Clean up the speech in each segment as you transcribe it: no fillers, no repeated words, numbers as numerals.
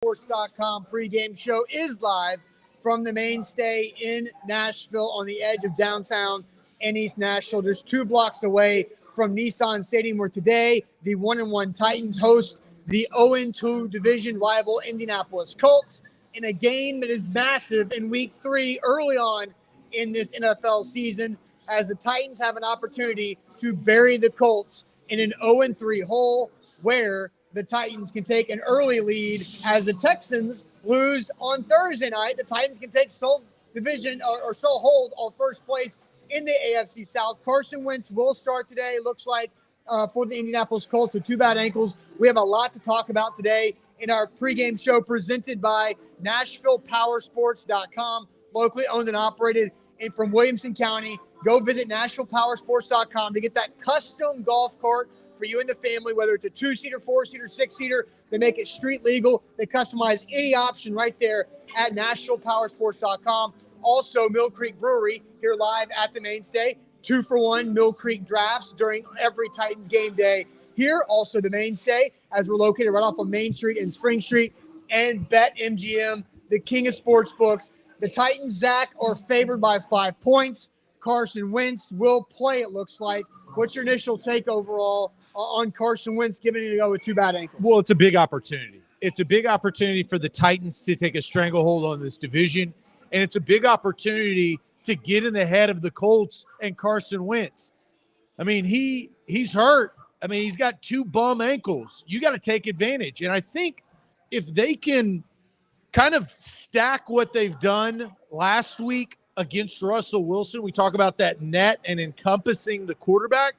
Sports.com pregame show is live from the Mainstay in Nashville on the edge of downtown and East Nashville, just 2 blocks away from Nissan Stadium, where today the 1-1 Titans host the 0-2 division rival Indianapolis Colts in a game that is massive in week 3 early on in this NFL season, as the Titans have an opportunity to bury the Colts in an 0-3 hole where the Titans can take an early lead. As the Texans lose on Thursday night, the Titans can take sole hold on first place in the AFC South. Carson Wentz will start today, looks like, for the Indianapolis Colts with 2 bad ankles. We have a lot to talk about today in our pregame show presented by NashvillePowersports.com, locally owned and operated and from Williamson County. Go visit NashvillePowersports.com to get that custom golf cart for you and the family, whether it's a 2-seater, 4-seater, 6-seater. They make it street legal. They customize any option right there at NashvillePowersports.com. Also, Mill Creek Brewery here live at the Mainstay. 2-for-1 Mill Creek drafts during every Titans game day here. Also, the Mainstay, as we're located right off of Main Street and Spring Street. And BetMGM, the king of sports books. The Titans, Zach, are favored by 5 points. Carson Wentz will play, it looks like. What's your initial take overall on Carson Wentz giving it a go with 2 bad ankles? Well, it's a big opportunity. It's a big opportunity for the Titans to take a stranglehold on this division, and it's a big opportunity to get in the head of the Colts and Carson Wentz. I mean, he's hurt. I mean, he's got 2 bum ankles. You got to take advantage. And I think if they can kind of stack what they've done last week against Russell Wilson, we talk about that net and encompassing the quarterback,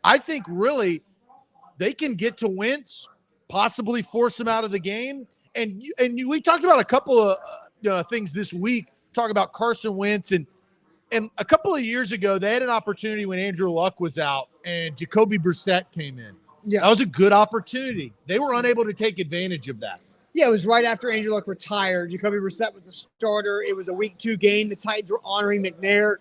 I think really they can get to Wentz, possibly force him out of the game. And we talked about a couple of things this week, talk about Carson Wentz. And a couple of years ago, they had an opportunity when Andrew Luck was out and Jacoby Brissett came in. Yeah, that was a good opportunity. They were unable to take advantage of that. Yeah, it was right after Andrew Luck retired. Jacoby Brissett was the starter. It was a week 2 game. The Titans were honoring McNair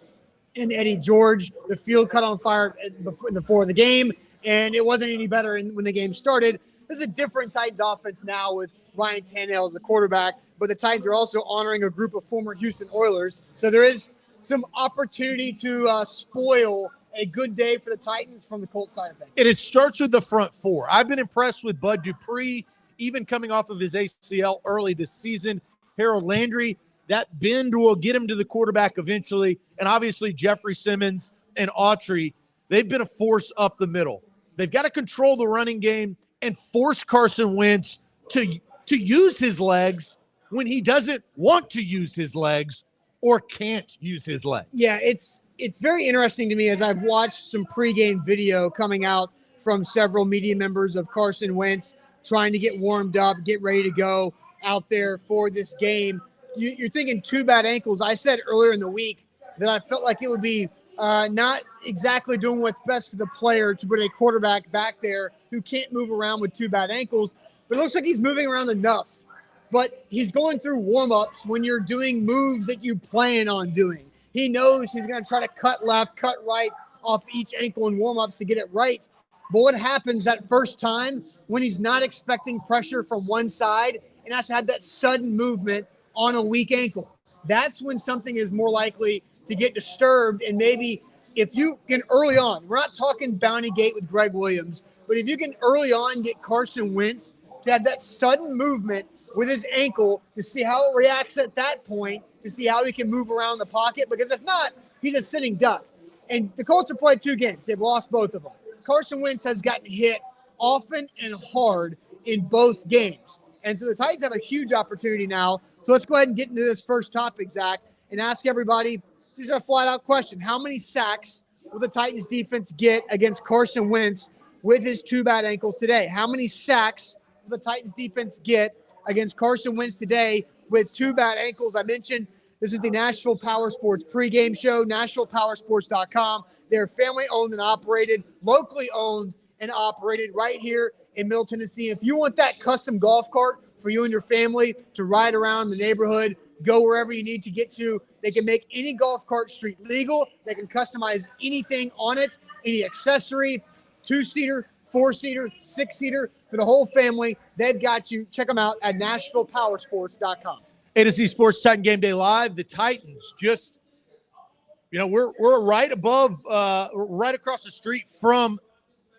and Eddie George. The field caught on fire before the game, and it wasn't any better when the game started. This is a different Titans offense now with Ryan Tannehill as the quarterback, but the Titans are also honoring a group of former Houston Oilers. So there is some opportunity to spoil a good day for the Titans from the Colts side of things. And it starts with the front 4. I've been impressed with Bud Dupree, even coming off of his ACL early this season. Harold Landry, that bend will get him to the quarterback eventually. And obviously Jeffrey Simmons and Autry, they've been a force up the middle. They've got to control the running game and force Carson Wentz to use his legs when he doesn't want to use his legs or can't use his legs. Yeah, it's very interesting to me as I've watched some pregame video coming out from several media members of Carson Wentz trying to get warmed up, get ready to go out there for this game. You're thinking 2 bad ankles. I said earlier in the week that I felt like it would be not exactly doing what's best for the player to put a quarterback back there who can't move around with 2 bad ankles, but it looks like he's moving around enough. But he's going through warm-ups when you're doing moves that you plan on doing. He knows he's going to try to cut left, cut right off each ankle in warm-ups to get it right. But what happens that first time when he's not expecting pressure from one side and has to have that sudden movement on a weak ankle? That's when something is more likely to get disturbed. And maybe if you can early on, we're not talking Bounty Gate with Greg Williams, but if you can early on get Carson Wentz to have that sudden movement with his ankle to see how it reacts at that point, to see how he can move around the pocket, because if not, he's a sitting duck. And the Colts have played 2 games. They've lost both of them. Carson Wentz has gotten hit often and hard in both games. And so the Titans have a huge opportunity now. So let's go ahead and get into this first topic, Zach, and ask everybody just a flat-out question. How many sacks will the Titans defense get against Carson Wentz with his 2 bad ankles today? How many sacks will the Titans defense get against Carson Wentz today with 2 bad ankles? I mentioned this is the Nashville Power Sports pregame show, NashvillePowersports.com. They're family-owned and operated, locally owned and operated right here in Middle Tennessee. If you want that custom golf cart for you and your family to ride around the neighborhood, go wherever you need to get to, they can make any golf cart street legal. They can customize anything on it, any accessory, 2-seater, 4-seater, 6-seater. for the whole family. They've got you. Check them out at NashvillePowersports.com. A to Z Sports Titan Game Day Live. The Titans just, we're right above, right across the street from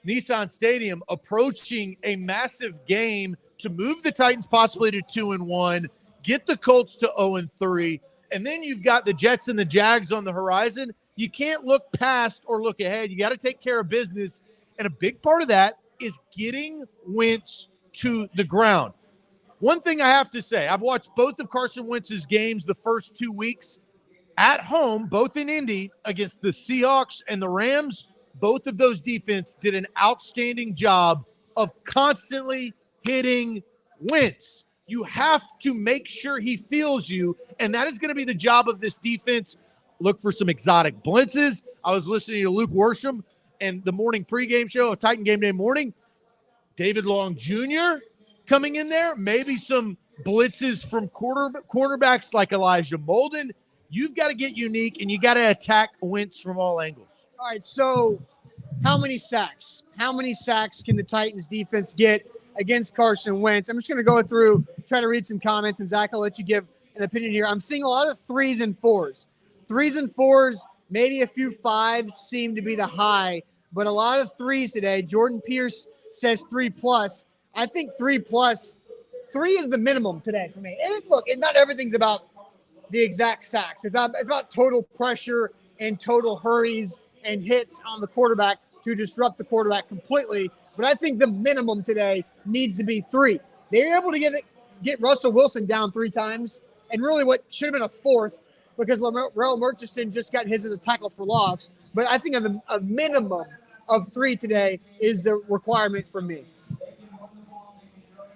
Nissan Stadium, approaching a massive game to move the Titans possibly to 2-1, get the Colts to 0-3, and then you've got the Jets and the Jags on the horizon. You can't look past or look ahead. You got to take care of business, and a big part of that is getting Wentz to the ground. One thing I have to say, I've watched both of Carson Wentz's games the first 2 weeks at home, both in Indy, against the Seahawks and the Rams. Both of those defense did an outstanding job of constantly hitting Wentz. You have to make sure he feels you, and that is going to be the job of this defense. Look for some exotic blitzes. I was listening to Luke Worsham and the morning pregame show, Titan Game Day Morning. David Long Jr. coming in there, maybe some blitzes from cornerbacks like Elijah Molden. You've got to get unique, and you got to attack Wentz from all angles. All right, so how many sacks? How many sacks can the Titans defense get against Carson Wentz? I'm just going to go through, try to read some comments, and Zach, I'll let you give an opinion here. I'm seeing a lot of 3s and 4s. 3s and 4s, maybe a few 5s seem to be the high, but a lot of 3s today. Jordan Pierce says 3+. I think 3+. 3 is the minimum today for me. And look, not everything's about the exact sacks. It's about total pressure and total hurries and hits on the quarterback to disrupt the quarterback completely. But I think the minimum today needs to be 3. They were able to get Russell Wilson down 3 times, and really what should have been a 4th, because Laurel Murchison just got his as a tackle for loss. But I think a minimum of 3 today is the requirement for me.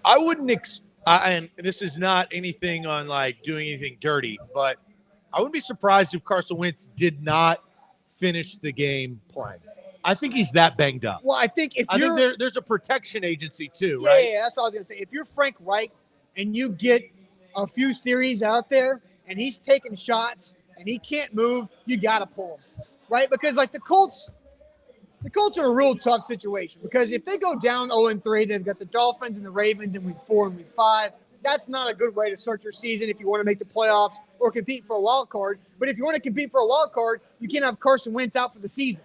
I wouldn't and this is not anything on like doing anything dirty, but I wouldn't be surprised if Carson Wentz did not finish the game playing. I think he's that banged up. Well, I think there's a protection agency too, yeah, right? Yeah, that's what I was going to say. If you're Frank Reich and you get a few series out there and he's taking shots and he can't move, you got to pull him, right? Because like the Colts are a real tough situation, because if they go down 0-3, they've got the Dolphins and the Ravens in week 4 and week 5. That's not a good way to start your season if you want to make the playoffs or compete for a wild card. But if you want to compete for a wild card, you can't have Carson Wentz out for the season.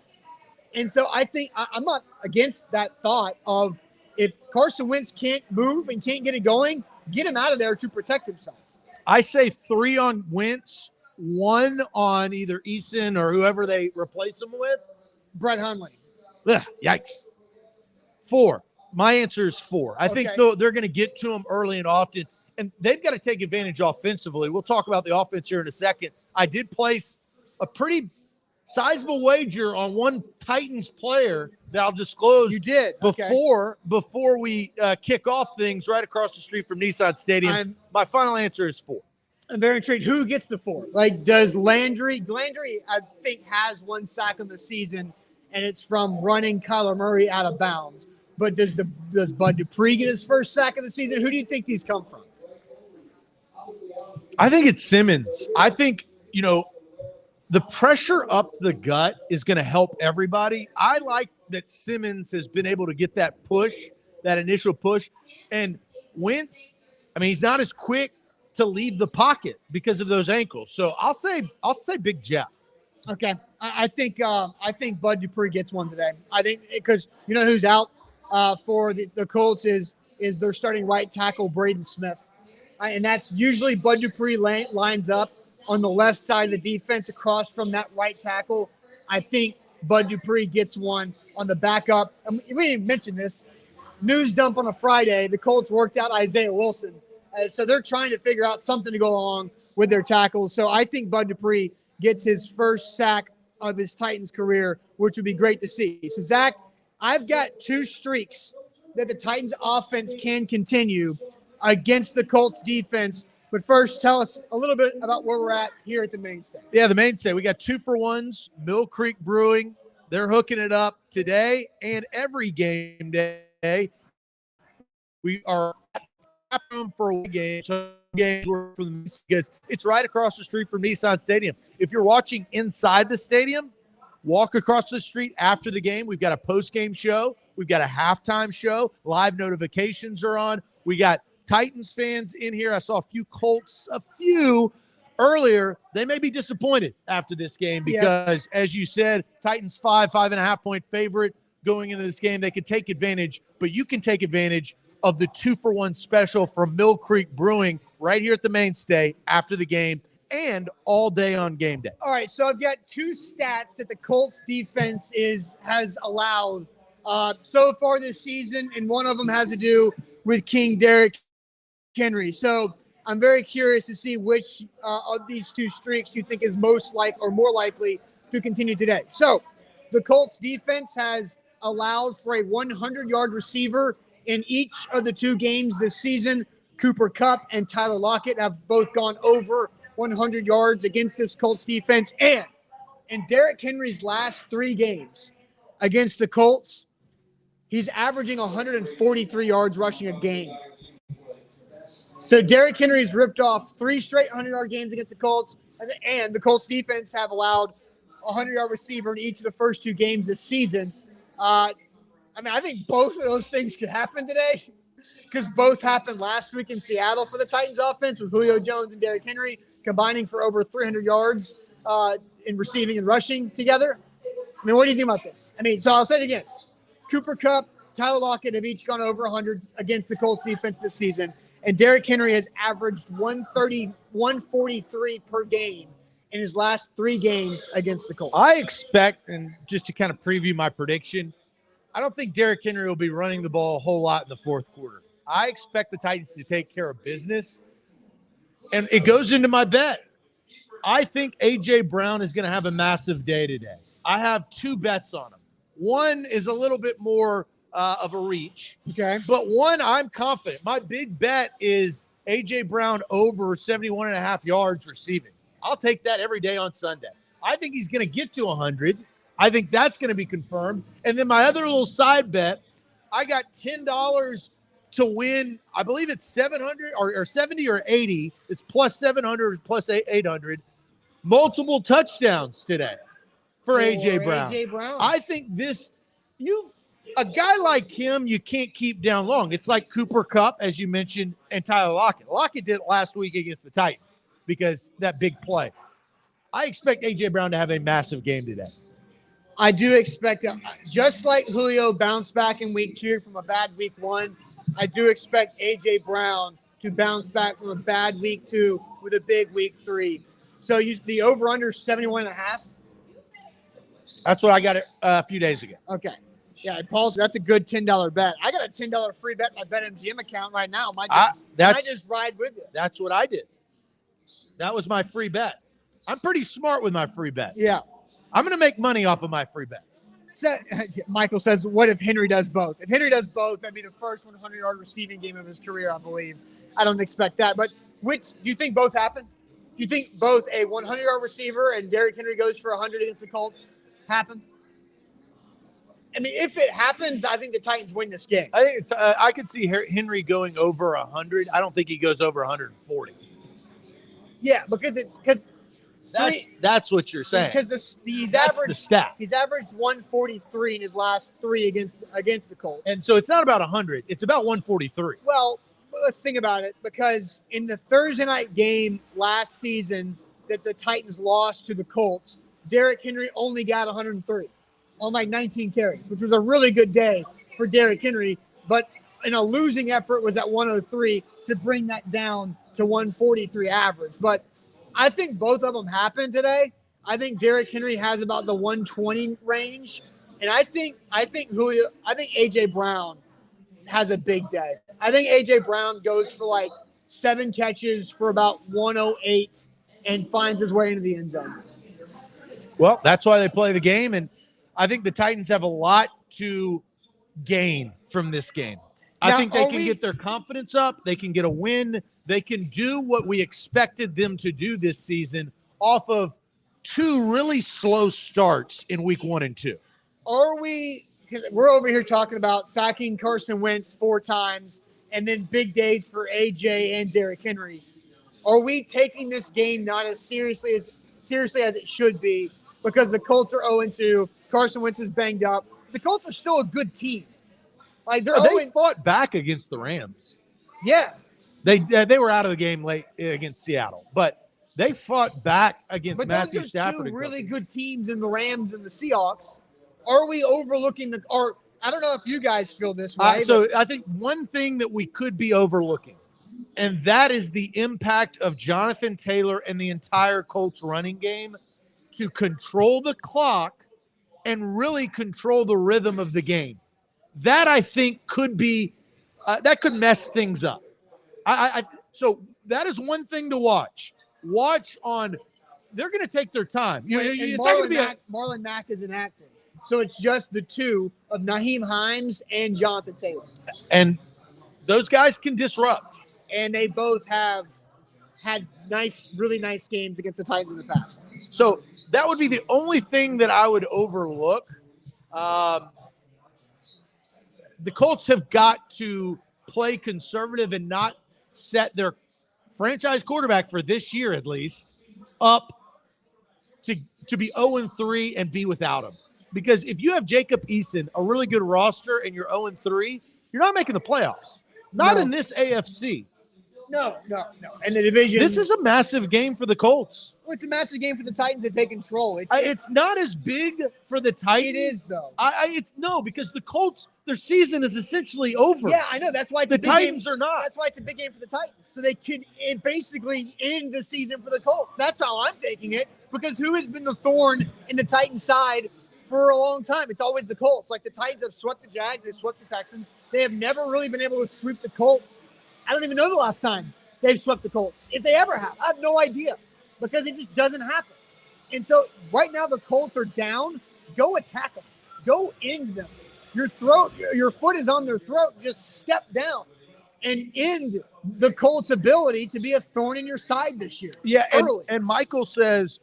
And so I think I'm not against that thought of, if Carson Wentz can't move and can't get it going, get him out of there to protect himself. I say 3 on Wentz, 1 on either Eason or whoever they replace him with. Brett Hundley. Ugh, yikes. 4. My answer is 4. I think they're going to get to him early and often, and they've got to take advantage offensively. We'll talk about the offense here in a second. I did place a pretty sizable wager on one Titans player that I'll disclose. You did? Before we kick off things right across the street from Nissan Stadium. My final answer is 4. I'm very intrigued. Who gets the 4? Like, does Landry, I think, has 1 sack of the season, and it's from running Kyler Murray out of bounds. But does Bud Dupree get his first sack of the season? Who do you think these come from? I think it's Simmons. I think, the pressure up the gut is going to help everybody. I like that Simmons has been able to get that push, that initial push. And Wentz, he's not as quick to leave the pocket because of those ankles. So I'll say Big Jeff. Okay. I think Bud Dupree gets 1 today. I think because you know who's out for the Colts is their starting right tackle, Braden Smith. And that's usually Bud Dupree lines up on the left side of the defense across from that right tackle. I think Bud Dupree gets 1 on the backup. We didn't mention this. News dump on a Friday. The Colts worked out Isaiah Wilson. So they're trying to figure out something to go along with their tackles. So I think Bud Dupree gets his first sack of his Titans career, which would be great to see. So, Zach, I've got 2 streaks that the Titans offense can continue against the Colts defense. But first, tell us a little bit about where we're at here at the Mainstay. Yeah, the Mainstay. We got 2-for-1s, Mill Creek Brewing. They're hooking it up today and every game day. We are at room for a game. So games for the because it's right across the street from Nissan Stadium. If you're watching inside the stadium, walk across the street after the game. We've got a post-game show We've got a halftime show. Live notifications are on. We got Titans fans in here. I saw a few Colts, earlier. They may be disappointed after this game because, as you said, Titans 5.5 point favorite going into this game. They could take advantage, but you can take advantage of the 2-for-1 special from Mill Creek Brewing right here at the Mainstay after the game and all day on game day. All right, so I've got two stats that the Colts defense has allowed so far this season, and one of them has to do with King Derrick Henry. So I'm very curious to see which of these two streaks you think is more likely to continue today. So the Colts defense has allowed for a 100-yard receiver in each of the two games this season. Cooper Kupp and Tyler Lockett have both gone over 100 yards against this Colts defense. And in Derrick Henry's last three games against the Colts, he's averaging 143 yards rushing a game. So Derrick Henry's ripped off 3 straight 100-yard games against the Colts, and the Colts defense have allowed a 100-yard receiver in each of the first two games this season. I think both of those things could happen today because both happened last week in Seattle for the Titans offense with Julio Jones and Derrick Henry combining for over 300 yards in receiving and rushing together. What do you think about this? So I'll say it again. Cooper Kupp, Tyler Lockett have each gone over 100 against the Colts defense this season, and Derrick Henry has averaged 143 per game in his last 3 games against the Colts. I expect, and just to kind of preview my prediction, I don't think Derrick Henry will be running the ball a whole lot in the fourth quarter. I expect the Titans to take care of business, and it goes into my bet. I think A.J. Brown is going to have a massive day today. I have 2 bets on him. One is a little bit more of a reach, okay, but one I'm confident. My big bet is A.J. Brown over 71.5 yards receiving. I'll take that every day on Sunday. I think he's going to get to 100. I think that's going to be confirmed. And then my other little side bet, I got $10 to win. I believe it's 700 or 70 or 80. It's plus 700, plus 800. Multiple touchdowns today for A.J. Brown. I think a guy like him, you can't keep down long. It's like Cooper Kupp, as you mentioned, and Tyler Lockett. Lockett did it last week against the Titans because that big play. I expect A.J. Brown to have a massive game today. I do expect, just like Julio bounced back in week 2 from a bad week 1, I do expect A.J. Brown to bounce back from a bad week 2 with a big week 3. So the over-under 71.5? That's what I got a few days ago. Okay. Yeah, Paul, that's a good $10 bet. I got a $10 free bet in my BetMGM account right now. I might just ride with you. That's what I did. That was my free bet. I'm pretty smart with my free bets. Yeah. I'm going to make money off of my free bets. So, Michael says, what if Henry does both? If Henry does both, that'd be the first 100-yard receiving game of his career, I believe. I don't expect that. But do you think both happen? Do you think both a 100-yard receiver and Derrick Henry goes for 100 against the Colts happen? If it happens, I think the Titans win this game. I think I could see Henry going over 100. I don't think he goes over 140. Yeah, because that's what you're saying. Because he's that's averaged the stat. He's averaged 143 in his last 3 against the Colts. And so it's not about 100. It's about 143. Well, let's think about it, because in the Thursday night game last season that the Titans lost to the Colts, Derrick Henry only got 103 on 19 carries, which was a really good day for Derrick Henry. But in a losing effort was at 103 to bring that down to 143 average. But I think both of them happen today. I think Derrick Henry has about the 120 range. And I think A.J. Brown has a big day. I think A.J. Brown goes for 7 catches for about 108 and finds his way into the end zone. Well, that's why they play the game. And I think the Titans have a lot to gain from this game. I think they can get their confidence up. They can get a win. They can do what we expected them to do this season off of 2 really slow starts in week 1 and 2. Are we – because we're over here talking about sacking Carson Wentz 4 times and then big days for A.J. and Derrick Henry. Are we taking this game not as seriously as it should be because the Colts are 0-2, Carson Wentz is banged up? The Colts are still a good team. Like they fought back against the Rams. Yeah. They were out of the game late against Seattle, but they fought back against Matthew Stafford. Two really good teams in the Rams and the Seahawks. Are we overlooking I don't know if you guys feel this way. So I think one thing that we could be overlooking, and that is the impact of Jonathan Taylor and the entire Colts running game to control the clock and really control the rhythm of the game. That I think could be that could mess things up. So that is one thing to watch. Watch on. They're going to take their time. It's not going to be Marlon Mack is inactive, so it's just the two of Naheem Hines and Jonathan Taylor, and those guys can disrupt. And they both have had really nice games against the Titans in the past. So that would be the only thing that I would overlook. The Colts have got to play conservative and not set their franchise quarterback for this year, at least, up to be 0-3 and be without him. Because if you have Jacob Eason, a really good roster, and you're 0-3, you're not making the playoffs. Not in this AFC. No. And the division. This is a massive game for the Colts. Well, it's a massive game for the Titans to take control. It's not as big for the Titans. It is, though. Because the Colts, their season is essentially over. Yeah, I know. That's why the Titans are not. That's why it's a big game for the Titans. So they could basically end the season for the Colts. That's how I'm taking it. Because who has been the thorn in the Titans' side for a long time? It's always the Colts. Like the Titans have swept the Jags, they've swept the Texans. They have never really been able to sweep the Colts. I don't even know the last time they've swept the Colts. If they ever have, I have no idea because it just doesn't happen. And so right now the Colts are down. Go attack them. Go end them. Your foot is on their throat. Just step down and end the Colts' ability to be a thorn in your side this year. Yeah, and Michael says,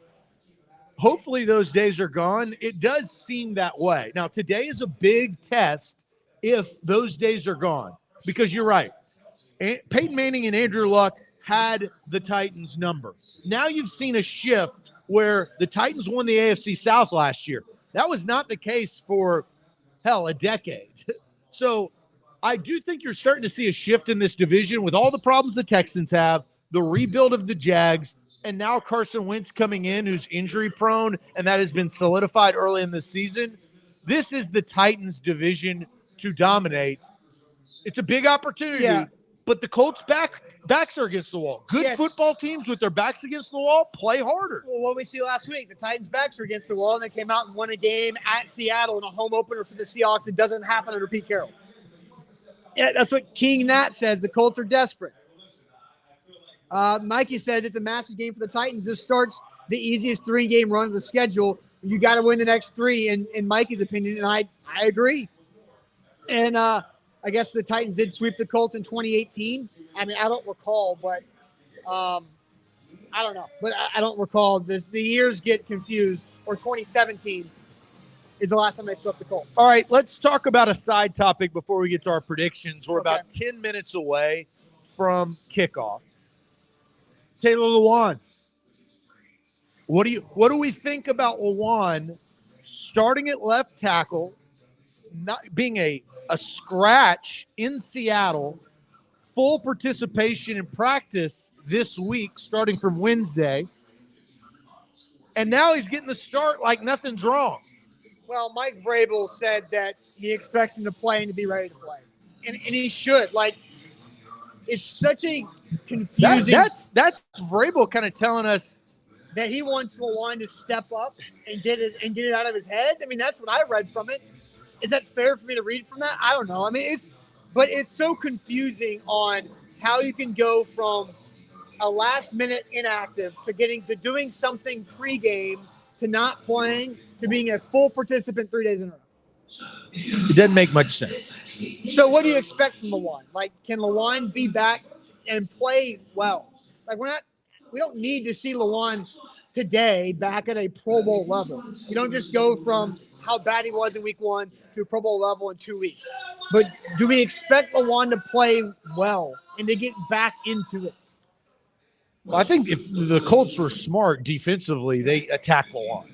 hopefully those days are gone. It does seem that way. Now, today is a big test if those days are gone because you're right. Peyton Manning and Andrew Luck had the Titans number. Now you've seen a shift where the Titans won the AFC South last year. That was not the case for, a decade. So I do think you're starting to see a shift in this division with all the problems the Texans have, the rebuild of the Jags, and now Carson Wentz coming in who's injury prone, and that has been solidified early in the season. This is the Titans division to dominate. It's a big opportunity. Yeah. But the Colts' backs are against the wall. Good football teams with their backs against the wall play harder. Well, what we see last week, the Titans' backs were against the wall, and they came out and won a game at Seattle in a home opener for the Seahawks. It doesn't happen under Pete Carroll. Yeah, that's what King Nat says. The Colts are desperate. Mikey says it's a massive game for the Titans. This starts the easiest 3-game run of the schedule. You got to win the next 3, in Mikey's opinion, and I agree. And I guess the Titans did sweep the Colts in 2018. I mean, I don't recall, but I don't know. But I don't recall this. The years get confused. Or 2017 is the last time they swept the Colts. All right, let's talk about a side topic before we get to our predictions. We're about 10 minutes away from kickoff. Taylor Lewan. What do we think about Lewan starting at left tackle, not being a scratch in Seattle, full participation in practice this week, starting from Wednesday, and now he's getting the start like nothing's wrong. Well, Mike Vrabel said that he expects him to play and to be ready to play, and he should. Like, it's such a confusing. That's Vrabel kind of telling us that he wants Lewan to step up and get it out of his head. I mean, that's what I read from it. Is that fair for me to read from that? I don't know. I mean, it's so confusing on how you can go from a last-minute inactive to doing something pregame to not playing to being a full participant 3 days in a row. It doesn't make much sense. So what do you expect from Lewan? Like, can Lewan be back and play well? Like, we don't need to see Lewan today back at a Pro Bowl level. You don't just go from how bad he was in week 1 to a Pro Bowl level in 2 weeks. But do we expect Lewan to play well and to get back into it? Well, I think if the Colts were smart defensively, they attack Lewan.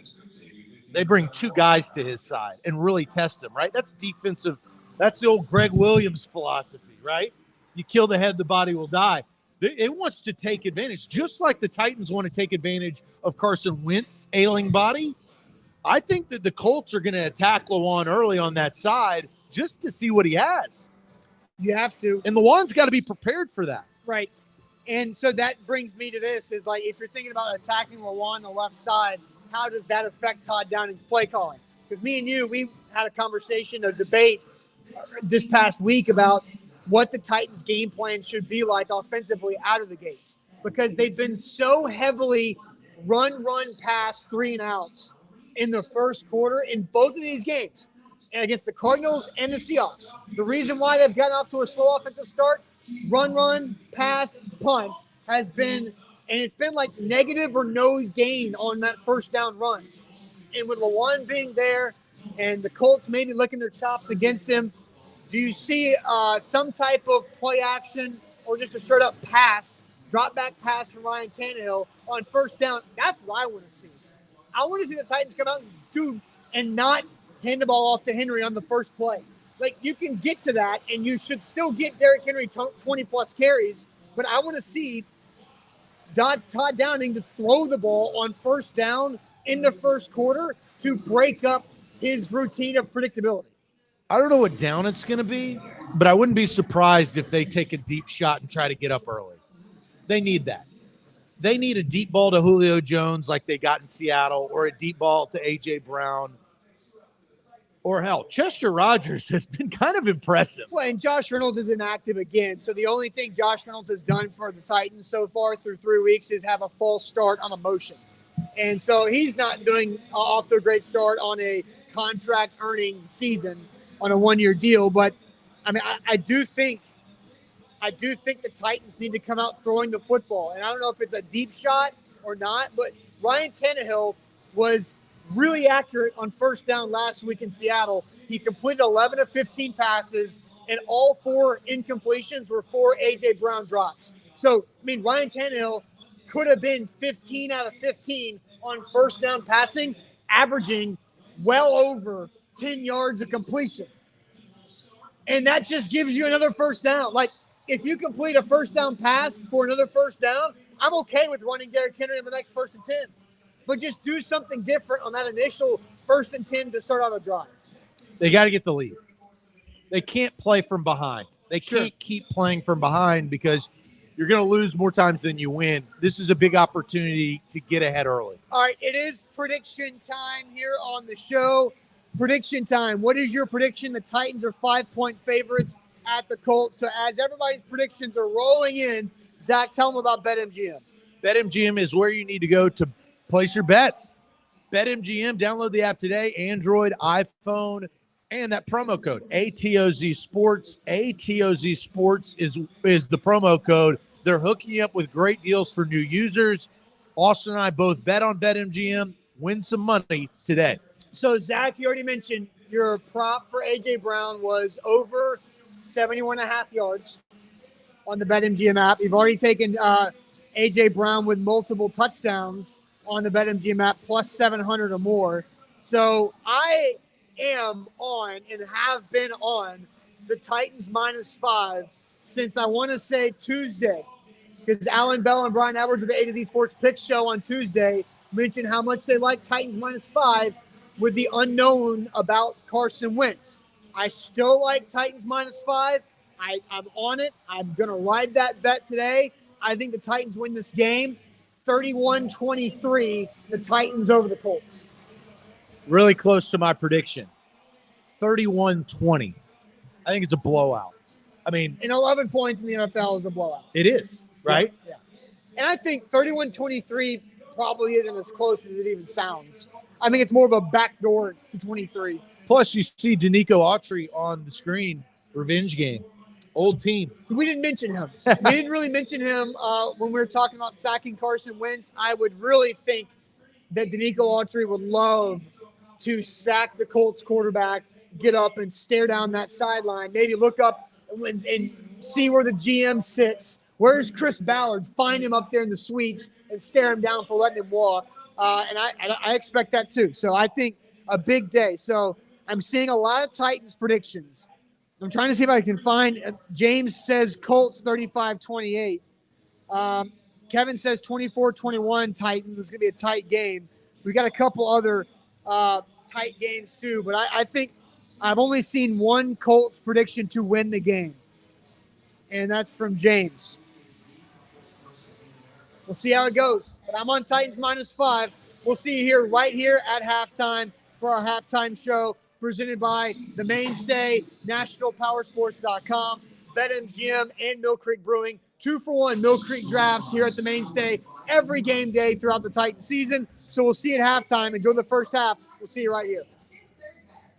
They bring 2 guys to his side and really test him, right? That's defensive That's the old Greg Williams philosophy, right? You kill the head, the body will die. It wants to take advantage, just like the Titans want to take advantage of Carson Wentz's ailing body. I think that the Colts are going to attack Lewan early on that side just to see what he has. You have to. And Lewan's got to be prepared for that. Right. And so that brings me to this is like, if you're thinking about attacking Lewan on the left side, how does that affect Todd Downing's play calling? Because me and you, we had a conversation, a debate this past week about what the Titans game plan should be like offensively out of the gates, because they've been so heavily run, pass, 3 and outs in the first quarter in both of these games, and against the Cardinals and the Seahawks. The reason why they've gotten off to a slow offensive start, run, pass, punt has been, and it's been like negative or no gain on that first down run. And with Lewan being there and the Colts maybe licking their chops against him, do you see some type of play action or just a straight up pass, drop back pass from Ryan Tannehill on first down? That's what I want to see. I want to see the Titans come out and not hand the ball off to Henry on the first play. Like, you can get to that, and you should still get Derrick Henry 20-plus carries, but I want to see Todd Downing to throw the ball on first down in the first quarter to break up his routine of predictability. I don't know what down it's going to be, but I wouldn't be surprised if they take a deep shot and try to get up early. They need that. They need a deep ball to Julio Jones like they got in Seattle, or a deep ball to A.J. Brown. Or hell, Chester Rogers has been kind of impressive. Well, and Josh Reynolds is inactive again. So the only thing Josh Reynolds has done for the Titans so far through 3 weeks is have a false start on a motion. And so he's not doing off to a great start on a contract earning season on a 1-year deal. But I mean, I do think the Titans need to come out throwing the football. And I don't know if it's a deep shot or not, but Ryan Tannehill was really accurate on first down last week in Seattle. He completed 11 of 15 passes, and all 4 incompletions were 4 A.J. Brown drops. So, I mean, Ryan Tannehill could have been 15 out of 15 on first down passing, averaging well over 10 yards of completion. And that just gives you another first down. Like, if you complete a first down pass for another first down, I'm okay with running Derrick Henry in the next 1st and 10. But just do something different on that initial 1st and 10 to start out a drive. They got to get the lead. They can't play from behind. They can't keep playing from behind, because you're going to lose more times than you win. This is a big opportunity to get ahead early. All right, it is prediction time here on the show. Prediction time. What is your prediction? The Titans are 5-point favorites at the Colts. So as everybody's predictions are rolling in, Zach, tell them about BetMGM. BetMGM is where you need to go to place your bets. BetMGM, download the app today, Android, iPhone, and that promo code, ATOZ Sports. ATOZ Sports is the promo code. They're hooking you up with great deals for new users. Austin and I both bet on BetMGM. Win some money today. So, Zach, you already mentioned your prop for A.J. Brown was over 71.5 yards on the BetMGM app. You've already taken A.J. Brown with multiple touchdowns on the BetMGM app, plus 700 or more. So I am on and have been on the Titans -5 since I want to say Tuesday, because Alan Bell and Brian Edwards of the A to Z Sports Pick Show on Tuesday mentioned how much they like Titans -5 with the unknown about Carson Wentz. I still like Titans -5. I'm on it. I'm going to ride that bet today. I think the Titans win this game. 31-23, the Titans over the Colts. Really close to my prediction. 31-20. I think it's a blowout. I mean, and 11 points in the NFL is a blowout. It is, right? Yeah. And I think 31-23 probably isn't as close as it even sounds. I think it's more of a backdoor to 23. Plus, you see Danico Autry on the screen. Revenge game. Old team. We didn't mention him. We didn't really mention him when we were talking about sacking Carson Wentz. I would really think that Danico Autry would love to sack the Colts quarterback, get up and stare down that sideline, maybe look up and see where the GM sits. Where's Chris Ballard? Find him up there in the suites and stare him down for letting him walk. And I expect that too. So I think a big day. So I'm seeing a lot of Titans predictions. I'm trying to see if I can find. James says Colts 35-28. Kevin says 24-21 Titans. It's going to be a tight game. We got a couple other tight games too, but I think I've only seen one Colts prediction to win the game, and that's from James. We'll see how it goes. But I'm on Titans -5. We'll see you here right here at halftime for our halftime show presented by the Mainstay, NashvillePowersports.com, BetMGM, and Mill Creek Brewing. 2-for-1 Mill Creek drafts here at the Mainstay every game day throughout the Titan season. So we'll see you at halftime. Enjoy the first half. We'll see you right here.